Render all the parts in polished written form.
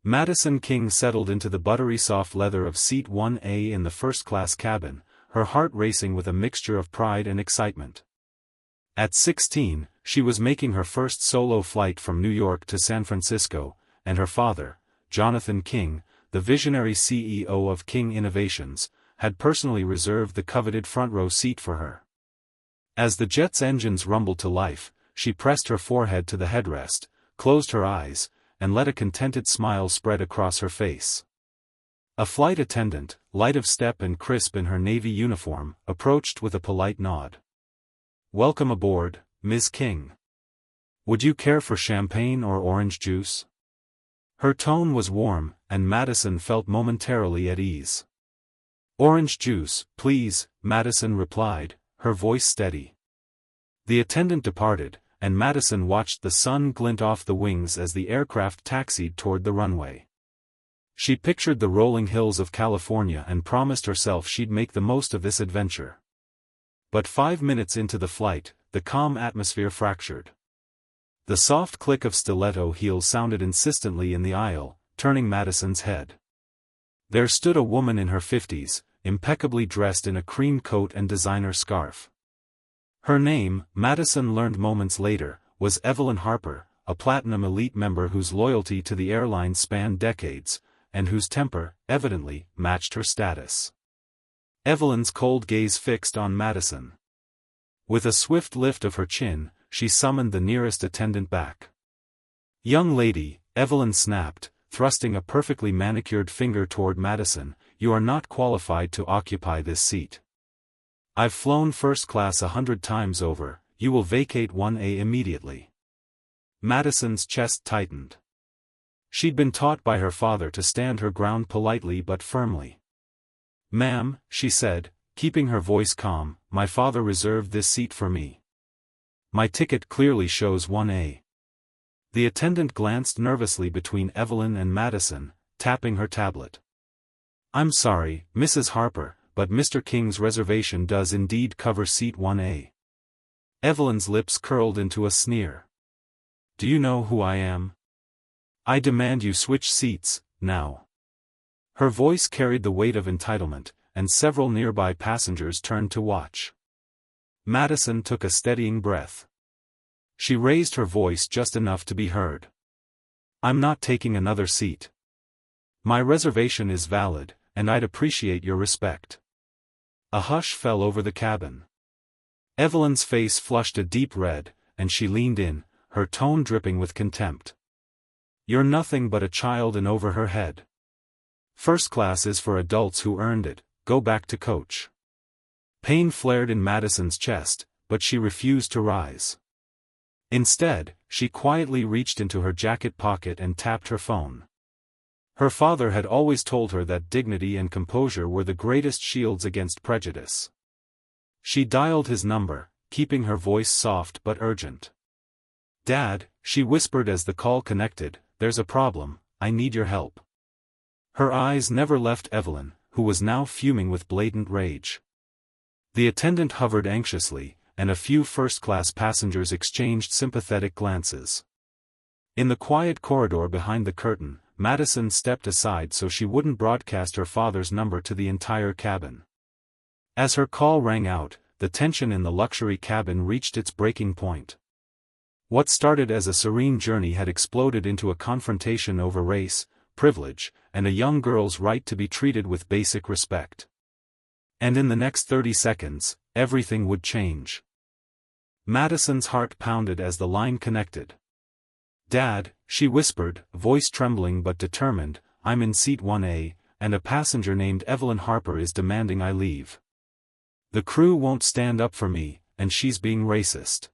Madison King settled into the buttery soft leather of seat 1A in the first-class cabin, her heart racing with a mixture of pride and excitement. At 16, she was making her first solo flight from New York to San Francisco, and her father, Jonathan King, the visionary CEO of King Innovations, had personally reserved the coveted front-row seat for her. As the jet's engines rumbled to life, she pressed her forehead to the headrest, closed her eyes, and let a contented smile spread across her face. A flight attendant, light of step and crisp in her navy uniform, approached with a polite nod. "Welcome aboard, Ms. King. Would you care for champagne or orange juice?" Her tone was warm, and Madison felt momentarily at ease. "Orange juice, please," Madison replied, her voice steady. The attendant departed, and Madison watched the sun glint off the wings as the aircraft taxied toward the runway. She pictured the rolling hills of California and promised herself she'd make the most of this adventure. But 5 minutes into the flight, the calm atmosphere fractured. The soft click of stiletto heels sounded insistently in the aisle, turning Madison's head. There stood a woman in her 50s, impeccably dressed in a cream coat and designer scarf. Her name, Madison learned moments later, was Evelyn Harper, a Platinum Elite member whose loyalty to the airline spanned decades, and whose temper, evidently, matched her status. Evelyn's cold gaze fixed on Madison. With a swift lift of her chin, she summoned the nearest attendant back. "Young lady," Evelyn snapped, thrusting a perfectly manicured finger toward Madison, "you are not qualified to occupy this seat. I've flown first class 100 times over, you will vacate 1A immediately." Madison's chest tightened. She'd been taught by her father to stand her ground politely but firmly. "Ma'am," she said, keeping her voice calm, "my father reserved this seat for me. My ticket clearly shows 1A." The attendant glanced nervously between Evelyn and Madison, tapping her tablet. "I'm sorry, Mrs. Harper, but Mr. King's reservation does indeed cover seat 1A. Evelyn's lips curled into a sneer. "Do you know who I am? I demand you switch seats, now." Her voice carried the weight of entitlement, and several nearby passengers turned to watch. Madison took a steadying breath. She raised her voice just enough to be heard. "I'm not taking another seat. My reservation is valid, and I'd appreciate your respect." A hush fell over the cabin. Evelyn's face flushed a deep red, and she leaned in, her tone dripping with contempt. "You're nothing but a child and over her head. First class is for adults who earned it, go back to coach." Pain flared in Madison's chest, but she refused to rise. Instead, she quietly reached into her jacket pocket and tapped her phone. Her father had always told her that dignity and composure were the greatest shields against prejudice. She dialed his number, keeping her voice soft but urgent. "Dad," she whispered as the call connected, "there's a problem, I need your help." Her eyes never left Evelyn, who was now fuming with blatant rage. The attendant hovered anxiously, and a few first-class passengers exchanged sympathetic glances. In the quiet corridor behind the curtain, Madison stepped aside so she wouldn't broadcast her father's number to the entire cabin. As her call rang out, the tension in the luxury cabin reached its breaking point. What started as a serene journey had exploded into a confrontation over race, privilege, and a young girl's right to be treated with basic respect. And in the next 30 seconds, everything would change. Madison's heart pounded as the line connected. "Dad," she whispered, voice trembling but determined, "I'm in seat 1A, and a passenger named Evelyn Harper is demanding I leave. The crew won't stand up for me, and she's being racist."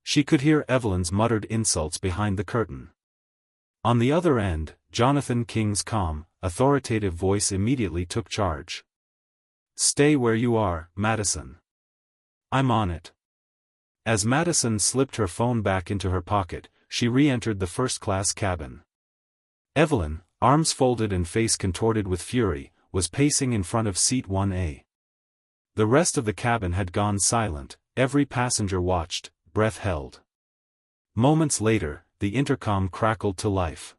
She could hear Evelyn's muttered insults behind the curtain. On the other end, Jonathan King's calm, authoritative voice immediately took charge. "Stay where you are, Madison. I'm on it." As Madison slipped her phone back into her pocket, she re-entered the first-class cabin. Evelyn, arms folded and face contorted with fury, was pacing in front of seat 1A. The rest of the cabin had gone silent, every passenger watched, breath held. Moments later, the intercom crackled to life.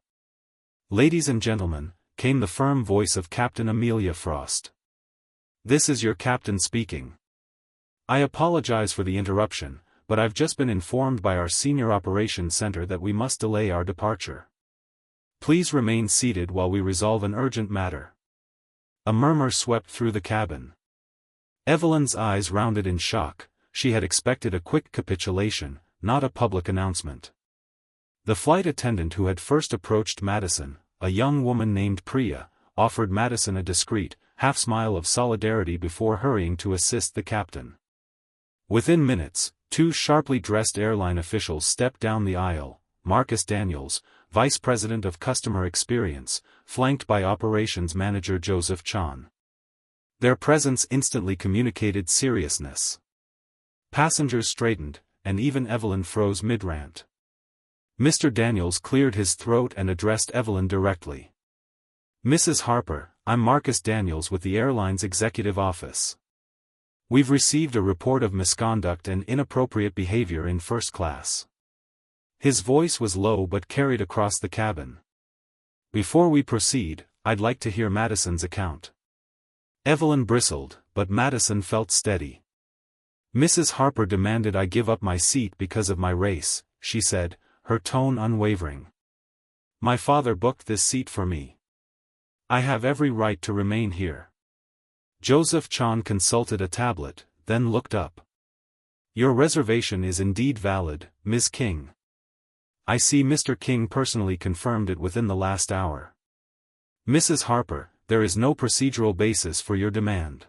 "Ladies and gentlemen," came the firm voice of Captain Amelia Frost. "This is your captain speaking. I apologize for the interruption, but I've just been informed by our senior operations center that we must delay our departure. Please remain seated while we resolve an urgent matter." A murmur swept through the cabin. Evelyn's eyes rounded in shock. She had expected a quick capitulation, not a public announcement. The flight attendant who had first approached Madison, a young woman named Priya, offered Madison a discreet, half-smile of solidarity before hurrying to assist the captain. Within minutes, two sharply dressed airline officials stepped down the aisle, Marcus Daniels, Vice President of Customer Experience, flanked by Operations Manager Joseph Chan. Their presence instantly communicated seriousness. Passengers straightened, and even Evelyn froze mid-rant. Mr. Daniels cleared his throat and addressed Evelyn directly. "Mrs. Harper, I'm Marcus Daniels with the airline's executive office. We've received a report of misconduct and inappropriate behavior in first class." His voice was low but carried across the cabin. "Before we proceed, I'd like to hear Madison's account." Evelyn bristled, but Madison felt steady. "Mrs. Harper demanded I give up my seat because of my race," she said, her tone unwavering. "My father booked this seat for me. I have every right to remain here." Joseph Chan consulted a tablet, then looked up. "Your reservation is indeed valid, Ms. King. I see Mr. King personally confirmed it within the last hour. Mrs. Harper, there is no procedural basis for your demand."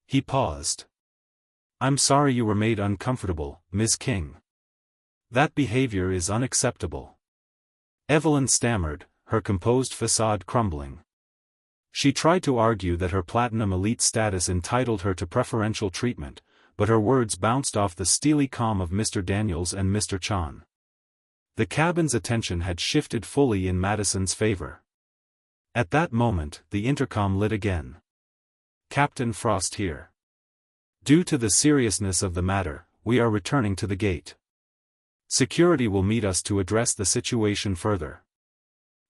He paused. "I'm sorry you were made uncomfortable, Ms. King. That behavior is unacceptable." Evelyn stammered, her composed facade crumbling. She tried to argue that her platinum elite status entitled her to preferential treatment, but her words bounced off the steely calm of Mr. Daniels and Mr. Chan. The cabin's attention had shifted fully in Madison's favor. At that moment, the intercom lit again. "Captain Frost here. Due to the seriousness of the matter, we are returning to the gate. Security will meet us to address the situation further."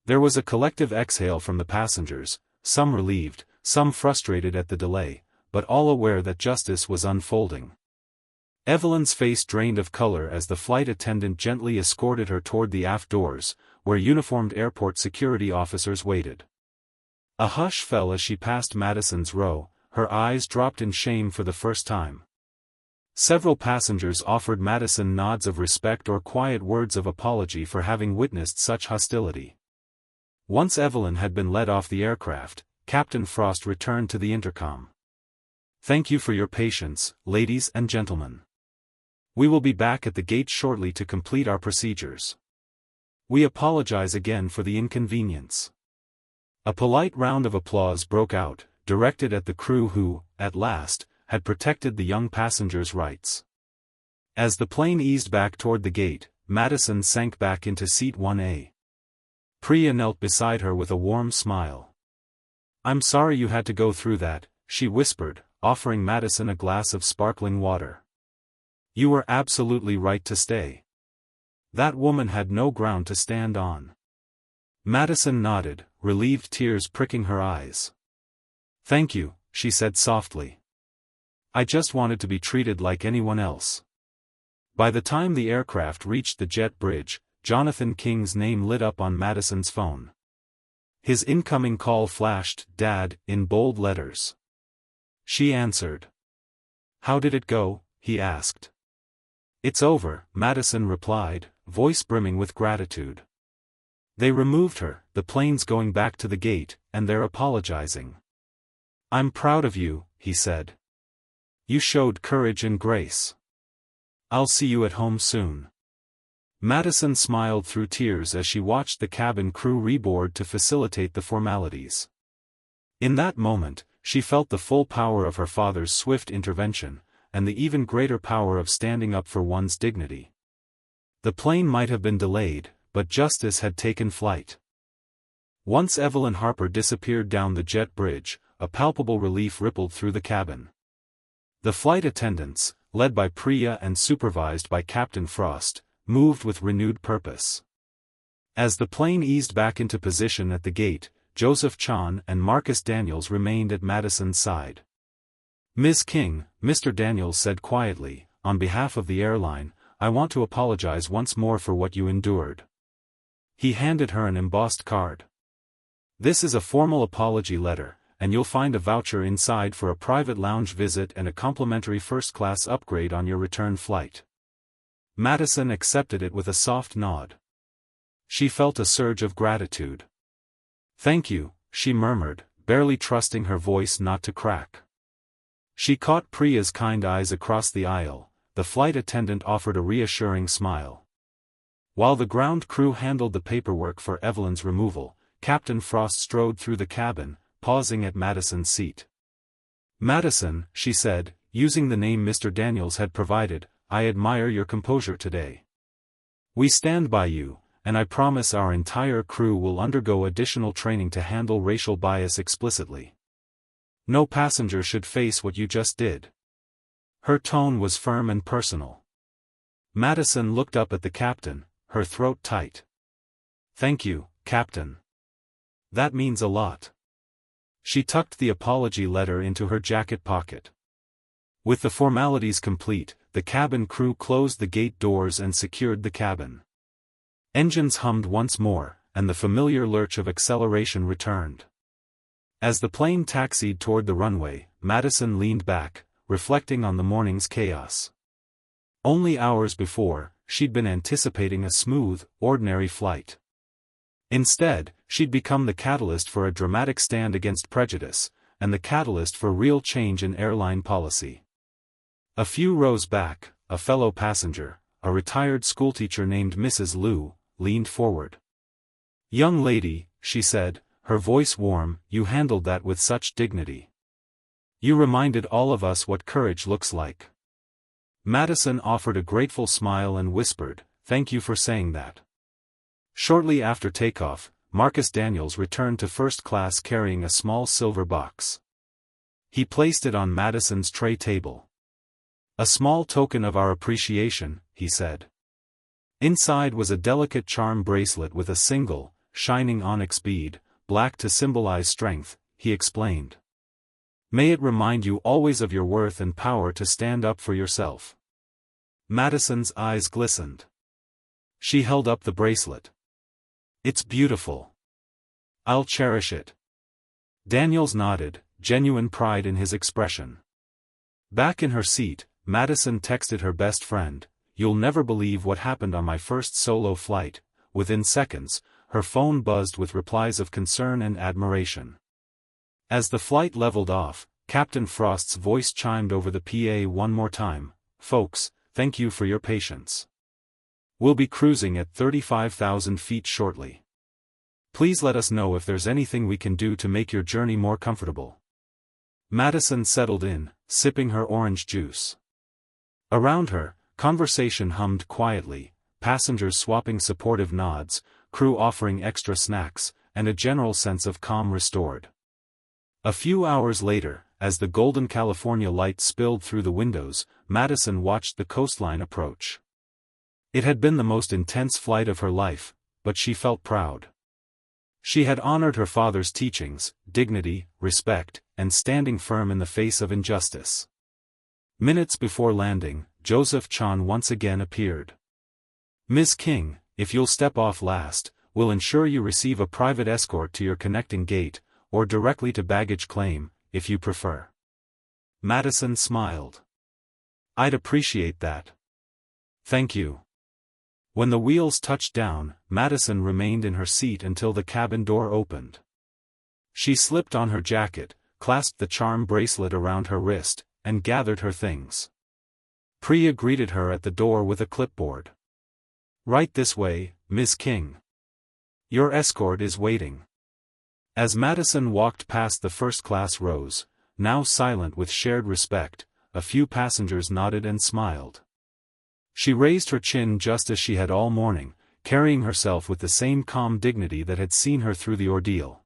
There was a collective exhale from the passengers, some relieved, some frustrated at the delay, but all aware that justice was unfolding. Evelyn's face drained of color as the flight attendant gently escorted her toward the aft doors, where uniformed airport security officers waited. A hush fell as she passed Madison's row, her eyes dropped in shame for the first time. Several passengers offered Madison nods of respect or quiet words of apology for having witnessed such hostility. Once Evelyn had been led off the aircraft, Captain Frost returned to the intercom. "Thank you for your patience, ladies and gentlemen. We will be back at the gate shortly to complete our procedures. We apologize again for the inconvenience." A polite round of applause broke out, directed at the crew who, at last, had protected the young passengers' rights. As the plane eased back toward the gate, Madison sank back into seat 1A. Priya knelt beside her with a warm smile. "I'm sorry you had to go through that," she whispered, offering Madison a glass of sparkling water. "You were absolutely right to stay. That woman had no ground to stand on." Madison nodded, relieved, tears pricking her eyes. "Thank you," she said softly. "I just wanted to be treated like anyone else." By the time the aircraft reached the jet bridge, Jonathan King's name lit up on Madison's phone. His incoming call flashed, "Dad," in bold letters. She answered. "How did it go?" he asked. "It's over," Madison replied, voice brimming with gratitude. "They removed her, the plane's going back to the gate, and they're apologizing." "I'm proud of you," he said. "You showed courage and grace. I'll see you at home soon." Madison smiled through tears as she watched the cabin crew reboard to facilitate the formalities. In that moment, she felt the full power of her father's swift intervention, and the even greater power of standing up for one's dignity. The plane might have been delayed, but justice had taken flight. Once Evelyn Harper disappeared down the jet bridge, a palpable relief rippled through the cabin. The flight attendants, led by Priya and supervised by Captain Frost, moved with renewed purpose. As the plane eased back into position at the gate, Joseph Chan and Marcus Daniels remained at Madison's side. "Ms. King," Mr. Daniels said quietly, "on behalf of the airline, I want to apologize once more for what you endured." He handed her an embossed card. "This is a formal apology letter, and you'll find a voucher inside for a private lounge visit and a complimentary first-class upgrade on your return flight." Madison accepted it with a soft nod. She felt a surge of gratitude. "Thank you," she murmured, barely trusting her voice not to crack. She caught Priya's kind eyes across the aisle. The flight attendant offered a reassuring smile. While the ground crew handled the paperwork for Evelyn's removal, Captain Frost strode through the cabin, pausing at Madison's seat. "Madison," she said, using the name Mr. Daniels had provided, "I admire your composure today. We stand by you, and I promise our entire crew will undergo additional training to handle racial bias explicitly. No passenger should face what you just did." Her tone was firm and personal. Madison looked up at the captain, her throat tight. "Thank you, Captain. That means a lot." She tucked the apology letter into her jacket pocket. With the formalities complete, the cabin crew closed the gate doors and secured the cabin. Engines hummed once more, and the familiar lurch of acceleration returned. As the plane taxied toward the runway, Madison leaned back, reflecting on the morning's chaos. Only hours before, she'd been anticipating a smooth, ordinary flight. Instead, she'd become the catalyst for a dramatic stand against prejudice, and the catalyst for real change in airline policy. A few rows back, a fellow passenger, a retired schoolteacher named Mrs. Liu, leaned forward. "Young lady," she said, her voice warm, "you handled that with such dignity. You reminded all of us what courage looks like." Madison offered a grateful smile and whispered, "Thank you for saying that." Shortly after takeoff, Marcus Daniels returned to first class carrying a small silver box. He placed it on Madison's tray table. "A small token of our appreciation," he said. Inside was a delicate charm bracelet with a single, shining onyx bead, black to symbolize strength, he explained. "May it remind you always of your worth and power to stand up for yourself." Madison's eyes glistened. She held up the bracelet. "It's beautiful. I'll cherish it." Daniels nodded, genuine pride in his expression. Back in her seat, Madison texted her best friend, "You'll never believe what happened on my first solo flight." Within seconds, her phone buzzed with replies of concern and admiration. As the flight leveled off, Captain Frost's voice chimed over the PA one more time, "Folks, thank you for your patience. We'll be cruising at 35,000 feet shortly. Please let us know if there's anything we can do to make your journey more comfortable." Madison settled in, sipping her orange juice. Around her, conversation hummed quietly, passengers swapping supportive nods, crew offering extra snacks, and a general sense of calm restored. A few hours later, as the golden California light spilled through the windows, Madison watched the coastline approach. It had been the most intense flight of her life, but she felt proud. She had honored her father's teachings, dignity, respect, and standing firm in the face of injustice. Minutes before landing, Joseph Chan once again appeared. "Ms. King, if you'll step off last, we'll ensure you receive a private escort to your connecting gate, or directly to baggage claim, if you prefer." Madison smiled. "I'd appreciate that. Thank you." When the wheels touched down, Madison remained in her seat until the cabin door opened. She slipped on her jacket, clasped the charm bracelet around her wrist, and gathered her things. Priya greeted her at the door with a clipboard. "Right this way, Ms. King. Your escort is waiting." As Madison walked past the first-class rows, now silent with shared respect, a few passengers nodded and smiled. She raised her chin just as she had all morning, carrying herself with the same calm dignity that had seen her through the ordeal.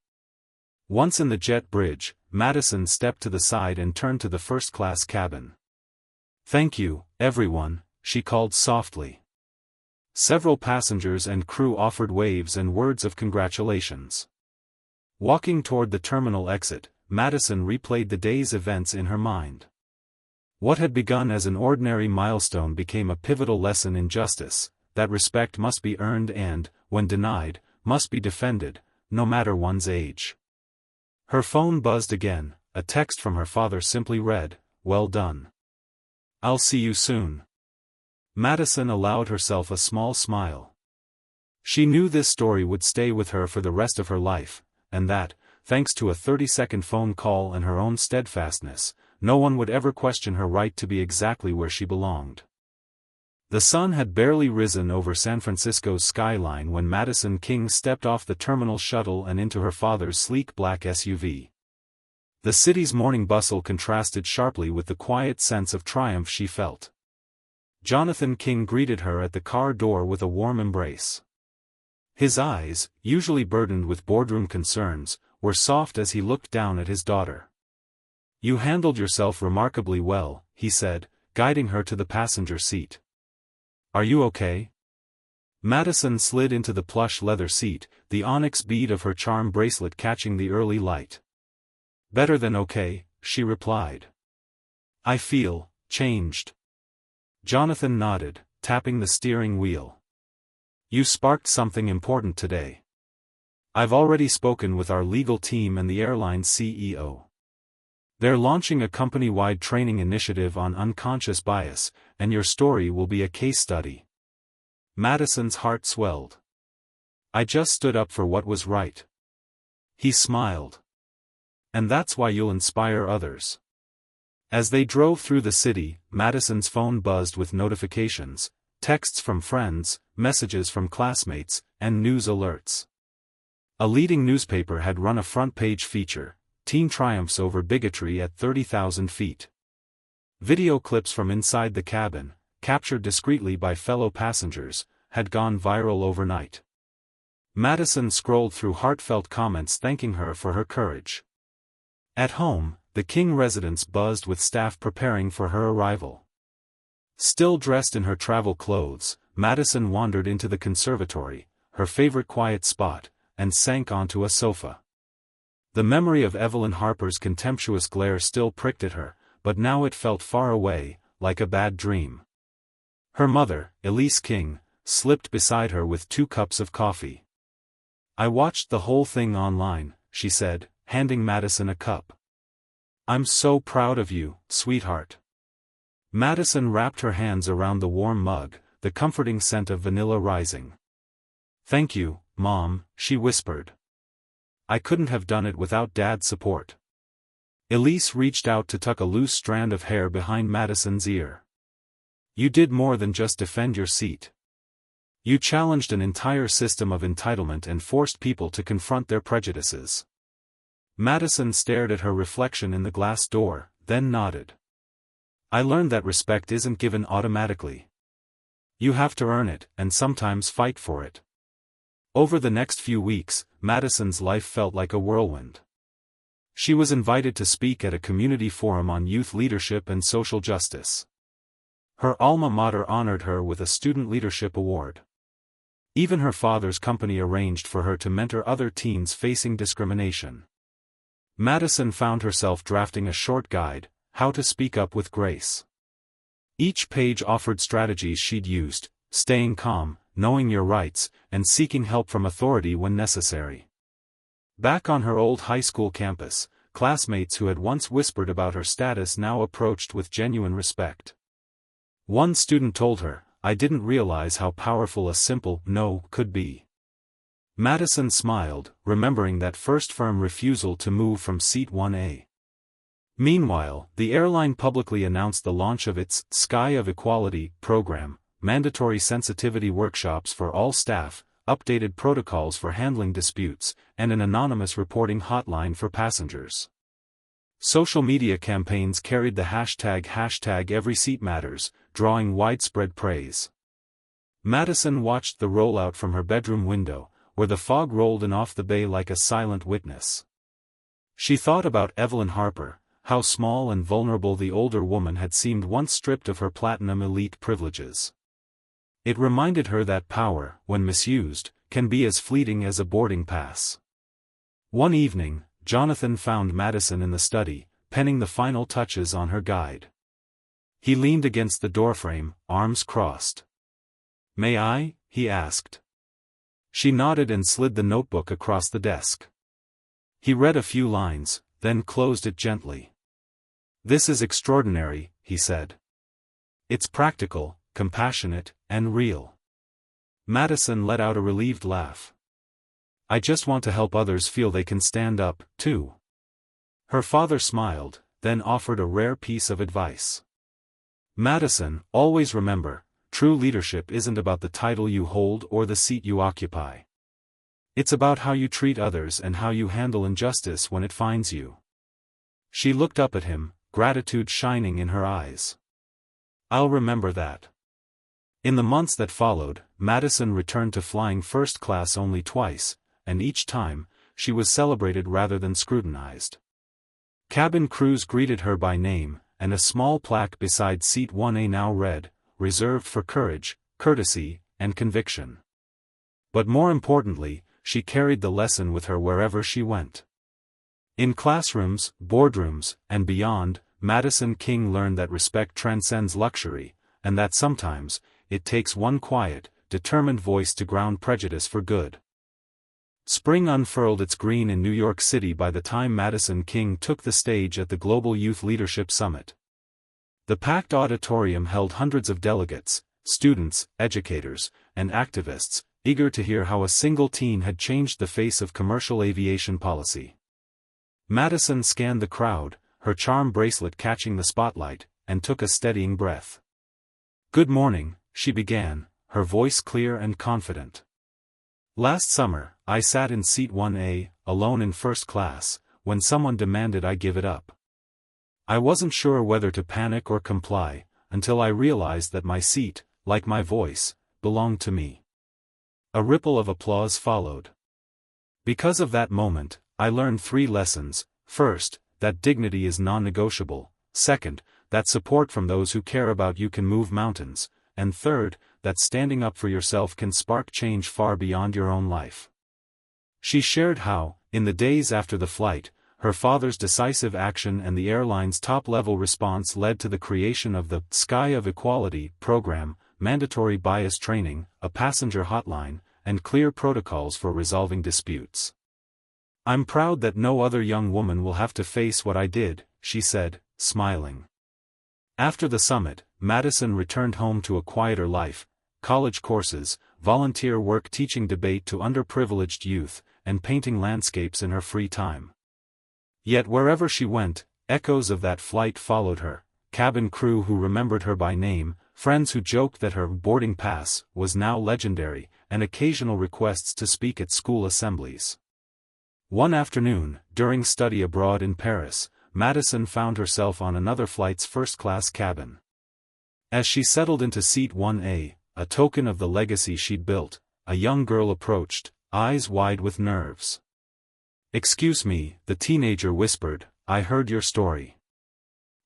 Once in the jet bridge, Madison stepped to the side and turned to the first-class cabin. "Thank you, everyone," she called softly. Several passengers and crew offered waves and words of congratulations. Walking toward the terminal exit, Madison replayed the day's events in her mind. What had begun as an ordinary milestone became a pivotal lesson in justice, that respect must be earned and, when denied, must be defended, no matter one's age. Her phone buzzed again. A text from her father simply read, "Well done. I'll see you soon." Madison allowed herself a small smile. She knew this story would stay with her for the rest of her life, and that, thanks to a 30-second phone call and her own steadfastness, no one would ever question her right to be exactly where she belonged. The sun had barely risen over San Francisco's skyline when Madison King stepped off the terminal shuttle and into her father's sleek black SUV. The city's morning bustle contrasted sharply with the quiet sense of triumph she felt. Jonathan King greeted her at the car door with a warm embrace. His eyes, usually burdened with boardroom concerns, were soft as he looked down at his daughter. "You handled yourself remarkably well," he said, guiding her to the passenger seat. "Are you okay?" Madison slid into the plush leather seat, the onyx bead of her charm bracelet catching the early light. "Better than okay," she replied. "I feel changed." Jonathan nodded, tapping the steering wheel. "You sparked something important today. I've already spoken with our legal team and the airline's CEO. They're launching a company-wide training initiative on unconscious bias, and your story will be a case study." Madison's heart swelled. "I just stood up for what was right." He smiled. "And that's why you'll inspire others." As they drove through the city, Madison's phone buzzed with notifications, texts from friends, messages from classmates, and news alerts. A leading newspaper had run a front-page feature, "Teen Triumphs Over Bigotry at 30,000 Feet." Video clips from inside the cabin, captured discreetly by fellow passengers, had gone viral overnight. Madison scrolled through heartfelt comments thanking her for her courage. At home, the King residence buzzed with staff preparing for her arrival. Still dressed in her travel clothes, Madison wandered into the conservatory, her favorite quiet spot, and sank onto a sofa. The memory of Evelyn Harper's contemptuous glare still pricked at her, but now it felt far away, like a bad dream. Her mother, Elise King, slipped beside her with 2 cups of coffee. "I watched the whole thing online," she said, handing Madison a cup. "I'm so proud of you, sweetheart." Madison wrapped her hands around the warm mug, the comforting scent of vanilla rising. "Thank you, Mom," she whispered. "I couldn't have done it without Dad's support." Elise reached out to tuck a loose strand of hair behind Madison's ear. "You did more than just defend your seat. You challenged an entire system of entitlement and forced people to confront their prejudices." Madison stared at her reflection in the glass door, then nodded. "I learned that respect isn't given automatically. You have to earn it, and sometimes fight for it." Over the next few weeks, Madison's life felt like a whirlwind. She was invited to speak at a community forum on youth leadership and social justice. Her alma mater honored her with a Student Leadership Award. Even her father's company arranged for her to mentor other teens facing discrimination. Madison found herself drafting a short guide, "How to Speak Up with Grace." Each page offered strategies she'd used: staying calm, knowing your rights, and seeking help from authority when necessary. Back on her old high school campus, classmates who had once whispered about her status now approached with genuine respect. One student told her, "I didn't realize how powerful a simple no could be." Madison smiled, remembering that first firm refusal to move from seat 1A. Meanwhile, the airline publicly announced the launch of its Sky of Equality program, mandatory sensitivity workshops for all staff, updated protocols for handling disputes, and an anonymous reporting hotline for passengers. Social media campaigns carried the hashtag #EverySeatMatters, drawing widespread praise. Madison watched the rollout from her bedroom window, where the fog rolled in off the bay like a silent witness. She thought about Evelyn Harper, how small and vulnerable the older woman had seemed once stripped of her platinum elite privileges. It reminded her that power, when misused, can be as fleeting as a boarding pass. One evening, Jonathan found Madison in the study, penning the final touches on her guide. He leaned against the doorframe, arms crossed. "May I?" he asked. She nodded and slid the notebook across the desk. He read a few lines, then closed it gently. "This is extraordinary," he said. "It's practical, compassionate, and real." Madison let out a relieved laugh. "I just want to help others feel they can stand up, too." Her father smiled, then offered a rare piece of advice. "Madison, always remember, true leadership isn't about the title you hold or the seat you occupy. It's about how you treat others and how you handle injustice when it finds you." She looked up at him, gratitude shining in her eyes. "I'll remember that." In the months that followed, Madison returned to flying first class only twice, and each time, she was celebrated rather than scrutinized. Cabin crews greeted her by name, and a small plaque beside seat 1A now read, "Reserved for courage, courtesy, and conviction." But more importantly, she carried the lesson with her wherever she went. In classrooms, boardrooms, and beyond, Madison King learned that respect transcends luxury, and that sometimes, it takes one quiet, determined voice to ground prejudice for good. Spring unfurled its green in New York City by the time Madison King took the stage at the Global Youth Leadership Summit. The packed auditorium held hundreds of delegates, students, educators, and activists, eager to hear how a single teen had changed the face of commercial aviation policy. Madison scanned the crowd, her charm bracelet catching the spotlight, and took a steadying breath. "Good morning," she began, her voice clear and confident. "Last summer, I sat in seat 1A, alone in first class, when someone demanded I give it up. I wasn't sure whether to panic or comply, until I realized that my seat, like my voice, belonged to me." A ripple of applause followed. "Because of that moment, I learned 3 lessons. First, that dignity is non-negotiable. Second, that support from those who care about you can move mountains. And third, that standing up for yourself can spark change far beyond your own life." She shared how, in the days after the flight, her father's decisive action and the airline's top-level response led to the creation of the Sky of Equality program, mandatory bias training, a passenger hotline, and clear protocols for resolving disputes. "I'm proud that no other young woman will have to face what I did," she said, smiling. After the summit, Madison returned home to a quieter life, college courses, volunteer work teaching debate to underprivileged youth, and painting landscapes in her free time. Yet wherever she went, echoes of that flight followed her, cabin crew who remembered her by name, friends who joked that her boarding pass was now legendary, and occasional requests to speak at school assemblies. One afternoon, during study abroad in Paris, Madison found herself on another flight's first-class cabin. As she settled into seat 1A, a token of the legacy she'd built, a young girl approached, eyes wide with nerves. "Excuse me," the teenager whispered, "I heard your story.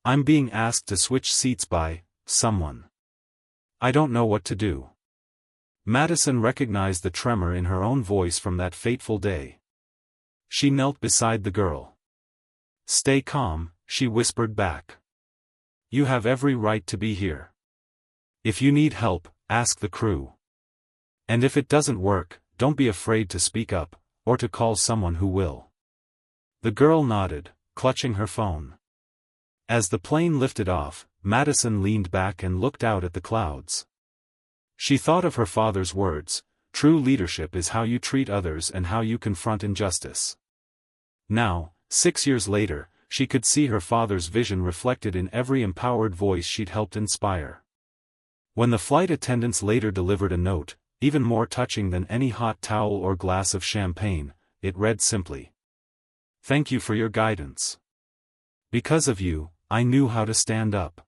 I'm being asked to switch seats by someone. I don't know what to do." Madison recognized the tremor in her own voice from that fateful day. She knelt beside the girl. "Stay calm," she whispered back. "You have every right to be here. If you need help, ask the crew. And if it doesn't work, don't be afraid to speak up, or to call someone who will." The girl nodded, clutching her phone. As the plane lifted off, Madison leaned back and looked out at the clouds. She thought of her father's words, "True leadership is how you treat others and how you confront injustice." Now, 6 years later, she could see her father's vision reflected in every empowered voice she'd helped inspire. When the flight attendants later delivered a note, even more touching than any hot towel or glass of champagne, it read simply, "Thank you for your guidance. Because of you, I knew how to stand up."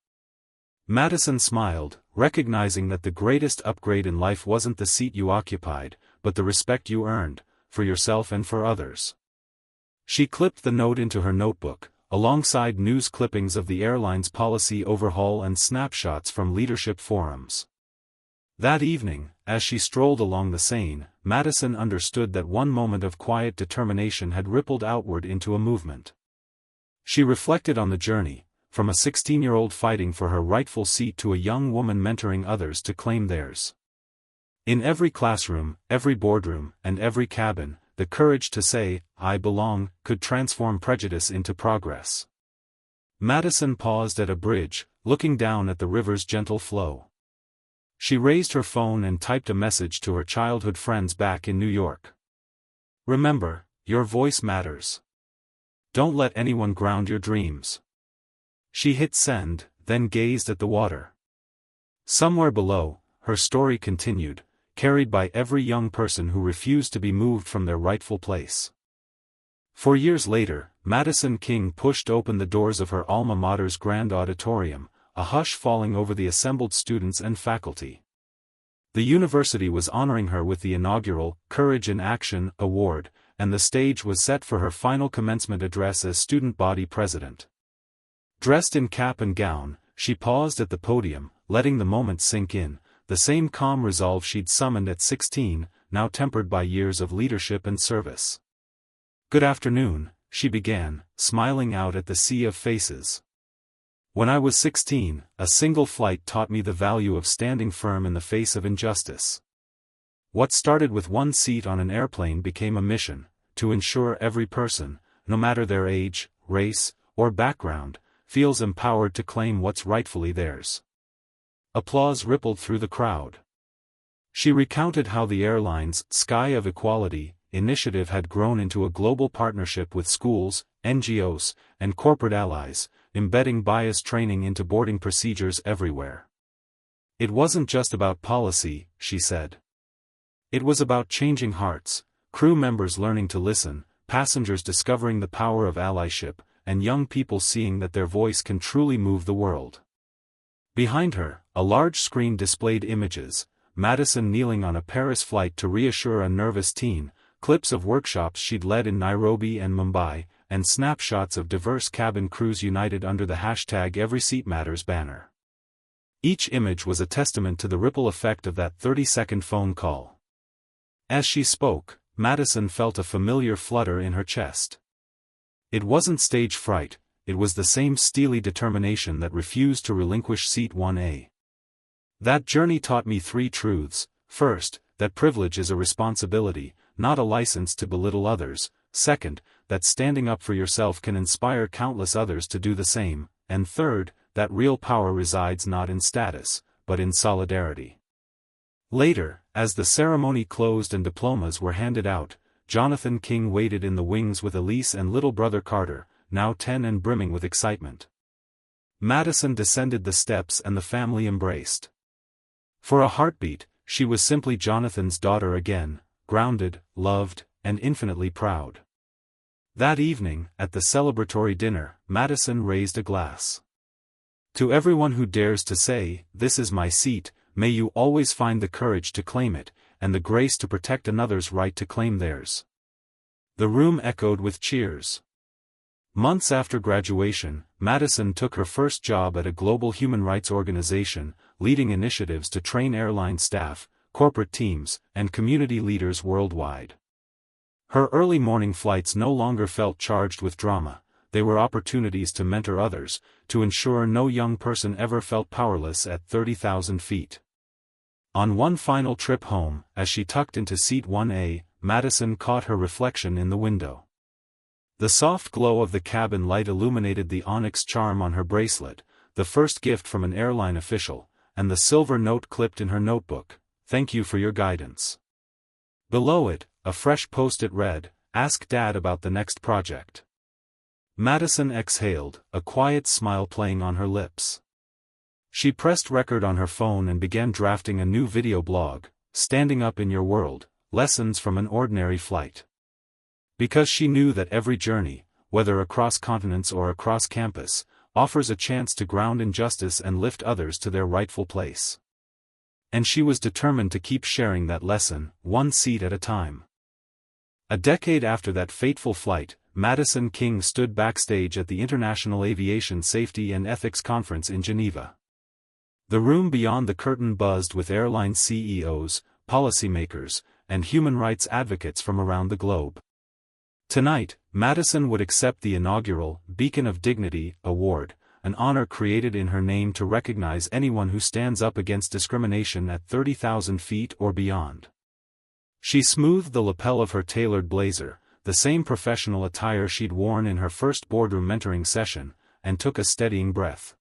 Madison smiled, recognizing that the greatest upgrade in life wasn't the seat you occupied, but the respect you earned, for yourself and for others. She clipped the note into her notebook, alongside news clippings of the airline's policy overhaul and snapshots from leadership forums. That evening, as she strolled along the Seine, Madison understood that one moment of quiet determination had rippled outward into a movement. She reflected on the journey, from a 16-year-old fighting for her rightful seat to a young woman mentoring others to claim theirs. In every classroom, every boardroom, and every cabin, the courage to say, "I belong," could transform prejudice into progress. Madison paused at a bridge, looking down at the river's gentle flow. She raised her phone and typed a message to her childhood friends back in New York. "Remember, your voice matters. Don't let anyone ground your dreams." She hit send, then gazed at the water. Somewhere below, her story continued, carried by every young person who refused to be moved from their rightful place. 4 years later, Madison King pushed open the doors of her alma mater's grand auditorium, a hush falling over the assembled students and faculty. The university was honoring her with the inaugural Courage in Action award, and the stage was set for her final commencement address as student body president. Dressed in cap and gown, she paused at the podium, letting the moment sink in, the same calm resolve she'd summoned at 16, now tempered by years of leadership and service. "Good afternoon," she began, smiling out at the sea of faces. "When I was 16, a single flight taught me the value of standing firm in the face of injustice. What started with one seat on an airplane became a mission, to ensure every person, no matter their age, race, or background, feels empowered to claim what's rightfully theirs." Applause rippled through the crowd. She recounted how the airline's Sky of Equality initiative had grown into a global partnership with schools, NGOs, and corporate allies, embedding bias training into boarding procedures everywhere. "It wasn't just about policy," she said. "It was about changing hearts, crew members learning to listen, passengers discovering the power of allyship, and young people seeing that their voice can truly move the world." Behind her, a large screen displayed images, Madison kneeling on a Paris flight to reassure a nervous teen, clips of workshops she'd led in Nairobi and Mumbai, and snapshots of diverse cabin crews united under the hashtag #EverySeatMatters banner. Each image was a testament to the ripple effect of that 30-second phone call. As she spoke, Madison felt a familiar flutter in her chest. It wasn't stage fright, it was the same steely determination that refused to relinquish seat 1A. "That journey taught me 3 truths. First, that privilege is a responsibility, not a license to belittle others. Second, that standing up for yourself can inspire countless others to do the same. And third, that real power resides not in status, but in solidarity." Later, as the ceremony closed and diplomas were handed out, Jonathan King waited in the wings with Elise and little brother Carter, now 10 and brimming with excitement. Madison descended the steps and the family embraced. For a heartbeat, she was simply Jonathan's daughter again, grounded, loved, and infinitely proud. That evening, at the celebratory dinner, Madison raised a glass. "To everyone who dares to say, 'This is my seat,' may you always find the courage to claim it, and the grace to protect another's right to claim theirs." The room echoed with cheers. Months after graduation, Madison took her first job at a global human rights organization, leading initiatives to train airline staff, corporate teams, and community leaders worldwide. Her early morning flights no longer felt charged with drama, they were opportunities to mentor others, to ensure no young person ever felt powerless at 30,000 feet. On one final trip home, as she tucked into seat 1A, Madison caught her reflection in the window. The soft glow of the cabin light illuminated the onyx charm on her bracelet, the first gift from an airline official, and the silver note clipped in her notebook, "Thank you for your guidance." Below it, a fresh post-it read, "Ask Dad about the next project." Madison exhaled, a quiet smile playing on her lips. She pressed record on her phone and began drafting a new video blog, "Standing Up in Your World, Lessons from an Ordinary Flight." Because she knew that every journey, whether across continents or across campus, offers a chance to ground injustice and lift others to their rightful place. And she was determined to keep sharing that lesson, one seat at a time. A decade after that fateful flight, Madison King stood backstage at the International Aviation Safety and Ethics Conference in Geneva. The room beyond the curtain buzzed with airline CEOs, policymakers, and human rights advocates from around the globe. Tonight, Madison would accept the inaugural Beacon of Dignity award, an honor created in her name to recognize anyone who stands up against discrimination at 30,000 feet or beyond. She smoothed the lapel of her tailored blazer, the same professional attire she'd worn in her first boardroom mentoring session, and took a steadying breath.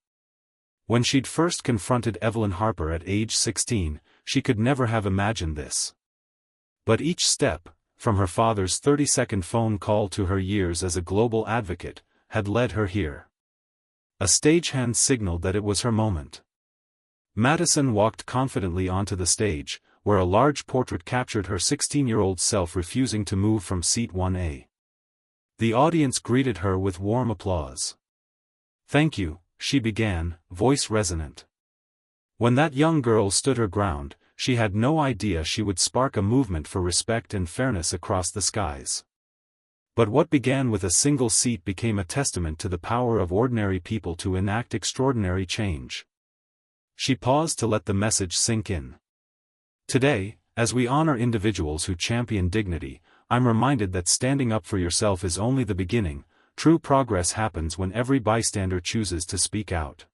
When she'd first confronted Evelyn Harper at age 16, she could never have imagined this. But each step, from her father's 30-second phone call to her years as a global advocate, had led her here. A stagehand signaled that it was her moment. Madison walked confidently onto the stage, where a large portrait captured her 16-year-old self refusing to move from seat 1A. The audience greeted her with warm applause. "Thank you," she began, voice resonant. When that young girl stood her ground, she had no idea she would spark a movement for respect and fairness across the skies. But what began with a single seat became a testament to the power of ordinary people to enact extraordinary change. She paused to let the message sink in. Today, as we honor individuals who champion dignity, I'm reminded that standing up for yourself is only the beginning. True progress happens when every bystander chooses to speak out.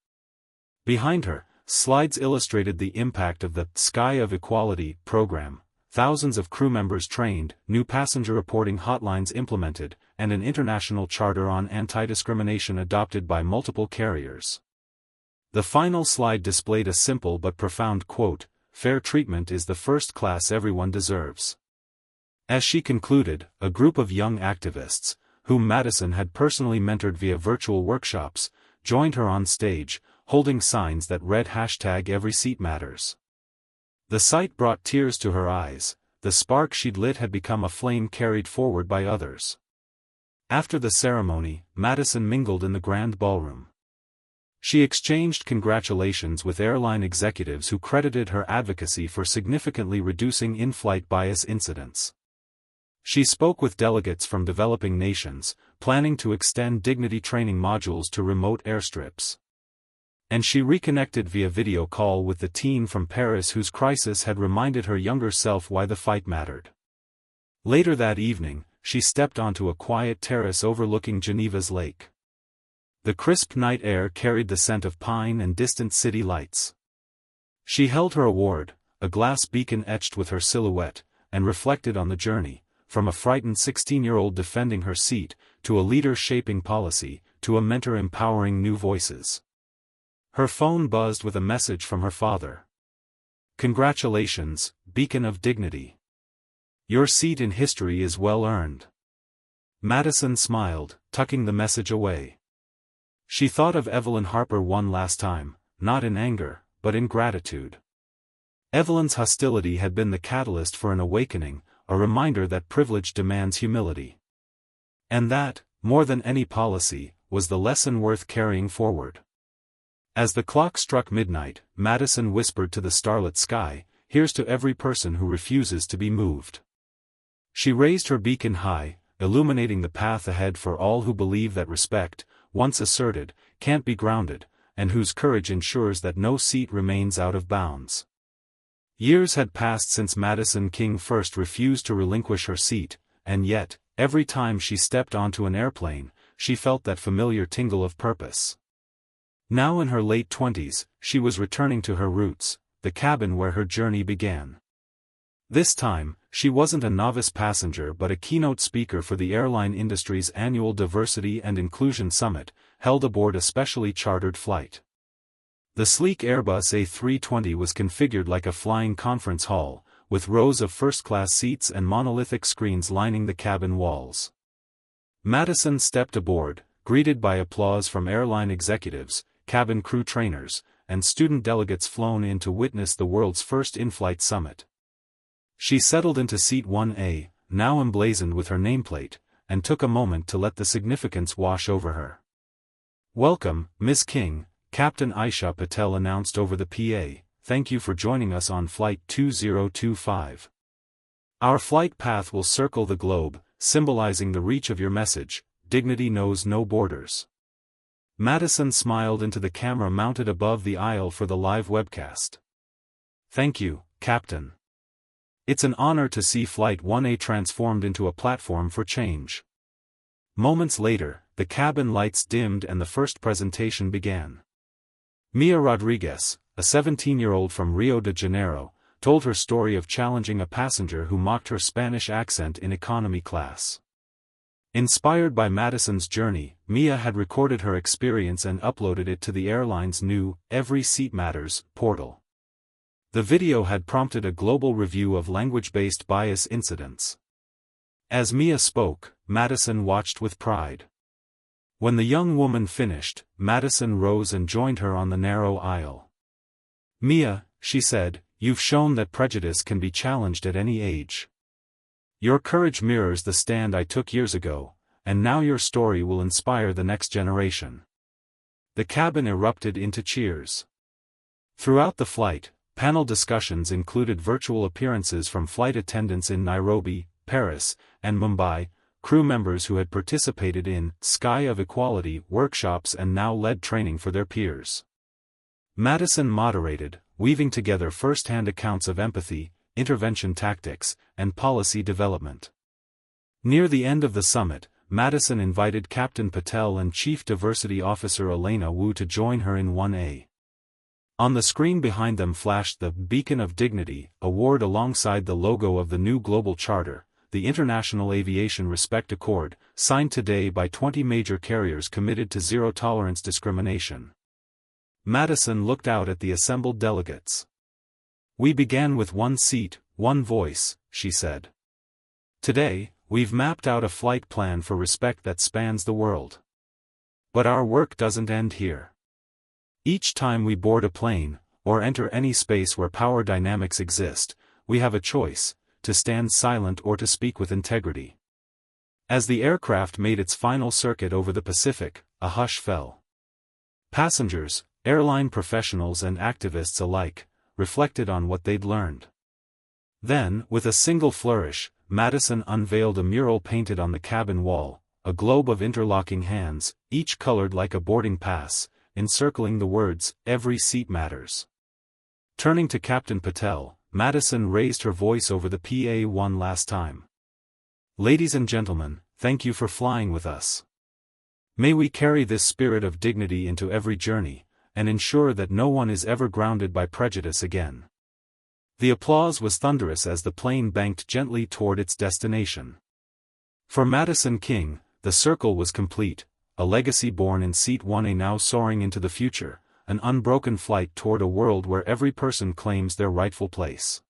Behind her, slides illustrated the impact of the Sky of Equality program, thousands of crew members trained, new passenger reporting hotlines implemented, and an international charter on anti-discrimination adopted by multiple carriers. The final slide displayed a simple but profound quote: "Fair treatment is the first class everyone deserves." As she concluded, a group of young activists, whom Madison had personally mentored via virtual workshops, joined her on stage, holding signs that read #EverySeatMatters. The sight brought tears to her eyes. The spark she'd lit had become a flame carried forward by others. After the ceremony, Madison mingled in the grand ballroom. She exchanged congratulations with airline executives who credited her advocacy for significantly reducing in-flight bias incidents. She spoke with delegates from developing nations, planning to extend dignity training modules to remote airstrips. And she reconnected via video call with the teen from Paris whose crisis had reminded her younger self why the fight mattered. Later that evening, she stepped onto a quiet terrace overlooking Geneva's lake. The crisp night air carried the scent of pine and distant city lights. She held her award, a glass beacon etched with her silhouette, and reflected on the journey, from a frightened 16-year-old defending her seat, to a leader shaping policy, to a mentor empowering new voices. Her phone buzzed with a message from her father. "Congratulations, Beacon of Dignity. Your seat in history is well earned." Madison smiled, tucking the message away. She thought of Evelyn Harper one last time, not in anger, but in gratitude. Evelyn's hostility had been the catalyst for an awakening, a reminder that privilege demands humility. And that, more than any policy, was the lesson worth carrying forward. As the clock struck midnight, Madison whispered to the starlit sky, "Here's to every person who refuses to be moved." She raised her beacon high, illuminating the path ahead for all who believe that respect, once asserted, can't be grounded, and whose courage ensures that no seat remains out of bounds. Years had passed since Madison King first refused to relinquish her seat, and yet, every time she stepped onto an airplane, she felt that familiar tingle of purpose. Now in her late 20s, she was returning to her roots, the cabin where her journey began. This time, she wasn't a novice passenger but a keynote speaker for the airline industry's annual Diversity and Inclusion Summit, held aboard a specially chartered flight. The sleek Airbus A320 was configured like a flying conference hall, with rows of first-class seats and monolithic screens lining the cabin walls. Madison stepped aboard, greeted by applause from airline executives, cabin crew trainers, and student delegates flown in to witness the world's first in-flight summit. She settled into seat 1A, now emblazoned with her nameplate, and took a moment to let the significance wash over her. "Welcome, Ms. King," Captain Aisha Patel announced over the PA, "Thank you for joining us on Flight 2025. Our flight path will circle the globe, symbolizing the reach of your message, dignity knows no borders." Madison smiled into the camera mounted above the aisle for the live webcast. "Thank you, Captain. It's an honor to see Flight 1A transformed into a platform for change." Moments later, the cabin lights dimmed and the first presentation began. Mia Rodriguez, a 17-year-old from Rio de Janeiro, told her story of challenging a passenger who mocked her Spanish accent in economy class. Inspired by Madison's journey, Mia had recorded her experience and uploaded it to the airline's new "Every Seat Matters" portal. The video had prompted a global review of language-based bias incidents. As Mia spoke, Madison watched with pride. When the young woman finished, Madison rose and joined her on the narrow aisle. "Mia," she said, "you've shown that prejudice can be challenged at any age. Your courage mirrors the stand I took years ago, and now your story will inspire the next generation." The cabin erupted into cheers. Throughout the flight, panel discussions included virtual appearances from flight attendants in Nairobi, Paris, and Mumbai, crew members who had participated in Sky of Equality workshops and now led training for their peers. Madison moderated, weaving together first-hand accounts of empathy, intervention tactics, and policy development. Near the end of the summit, Madison invited Captain Patel and Chief Diversity Officer Elena Wu to join her in 1A. On the screen behind them flashed the Beacon of Dignity award alongside the logo of the new global charter, the International Aviation Respect Accord, signed today by 20 major carriers committed to zero-tolerance discrimination. Madison looked out at the assembled delegates. "We began with one seat, one voice," she said. "Today, we've mapped out a flight plan for respect that spans the world. But our work doesn't end here. Each time we board a plane, or enter any space where power dynamics exist, we have a choice: to stand silent or to speak with integrity." As the aircraft made its final circuit over the Pacific, a hush fell. Passengers, airline professionals and activists alike, reflected on what they'd learned. Then, with a single flourish, Madison unveiled a mural painted on the cabin wall, a globe of interlocking hands, each colored like a boarding pass, encircling the words, "Every Seat Matters." Turning to Captain Patel, Madison raised her voice over the PA one last time. "Ladies and gentlemen, thank you for flying with us. May we carry this spirit of dignity into every journey, and ensure that no one is ever grounded by prejudice again." The applause was thunderous as the plane banked gently toward its destination. For Madison King, the circle was complete, a legacy born in Seat 1A now soaring into the future, an unbroken flight toward a world where every person claims their rightful place.